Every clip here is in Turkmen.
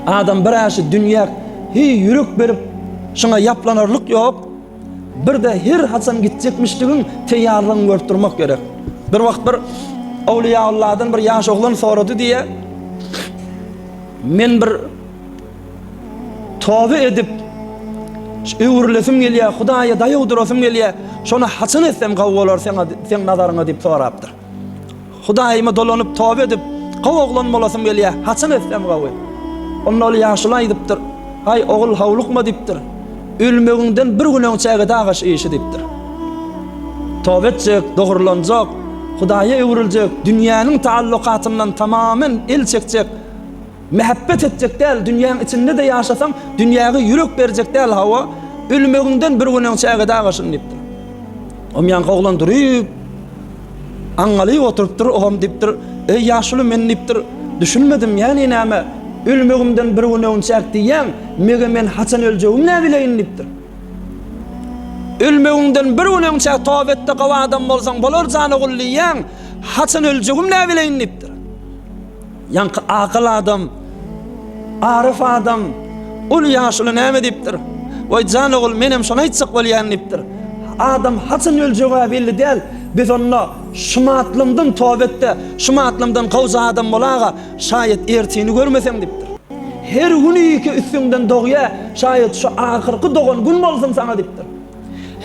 Adam bir aşı dünya yürük berip şuna yaplanarlık yok. Bir de her haçan gidecekmişligin teyarlığını görüp durmak gerek. Bir vakt bir Awliya Allah'dan bir yaş oğlan soradı diye men bir tövbe edip öwürlesim gelýär, Hudaýa daýagdyrasym gelýär. Şonu haçan etsem gawy bolar sen nazaryňa diýip sorapdyr. Hudaýyma dolanyp tövbe edip gawy oglan bolasym gelýär, haçan etsem gawy. Onlar ýaşyla edipdir. Hay oğul hawlukma diýipdir. Ölmeginden bir gün öňçäge dagaş işi diýipdir. Tövbe etjek, dogurlanjak, Hudaýa öwriljek, dünýäniň taallukatyndan tamamen el çekjek. Mehabbet etjek däl, dünýäň içinde de ýaşasam, dünýäge ýürek berjek däl hawa, ölmeginden bir gün öňçäge dagaşyn diýipdir. O meň oglan durup, aňaly oturup dur, ogam diýipdir, ey ýaşuly men diýipdir, düşünmedim ýani näme, ölmegimden bir gün öňçäk diýen, mege men haçan öljegim näme bileýin diýipdir. Ölmeginden bir gün öňçäk tawbetde gawa adam bolsaň bolar jany gulliýan, haçan öljegim näme bileýin diýipdir. Ýa-ni akyl adam, arif adam, ul ýaşuly näme diýipdir? Oý jany gul menem şonu aýtsak bolýan diýipdir. Adam haçan öljegi belli däl. Biz onda şumatlymdan tawbetde, şumatlymdan gawza adam bolaga şaýat ertini görmesem diýipdir. Her güni iki üstünden dogya, şaýat şu ahyrky dogan gün bolsun sana diýipdir.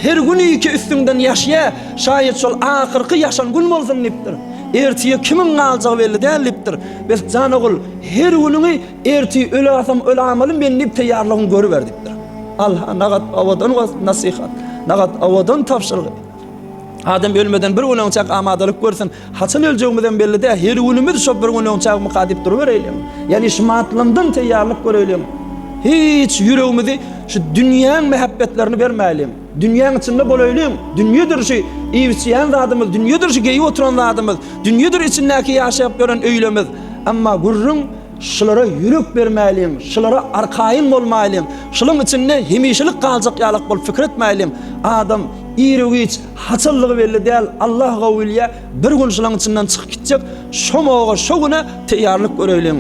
Her güni iki üstünden ýaşya, şaýat şol ahyrky ýaşan gün bolsun diýipdir. Ertiye kimin galjak belli däl diýipdir. Biz janagul her günüňi erti öläsem ölämelim men diýip taýýarlygyny görüber diýipdir. Allah nagat awadan nasihat, nagat awadan tapşyryk. Adam ölmeden bir gün öňçäk amadalyk görsen, haçan öljegimden belli däl. Her günümüz şo bir gün öňçäk mukadip durup bereýlim. Ýani şumatlymdan taýýarlyk göreýlim. Hiç yüreğimizi şu dünýäň mehabbetlerini bermäýlim. Dünýäň içinde bolaýlym. Dünýädir şu iýçiýän zadymyz, dünýädir şu geýip oturan zadymyz, dünýädir içindäki ýaşaýap gören öýlemiz. Amma gurrun şulara yürek bermäýlim, şulara arkaýyn bolmaýlym, şunyň içinde hemişilik galjak ýalyk bol fikir etmäýlim. Adam ýüregi hiç haçanlygy belli däl. Allah gowulýa bir gün şunyň içinden çykyp gitjek, şomoga şo güne taýýarlyk göreýlim.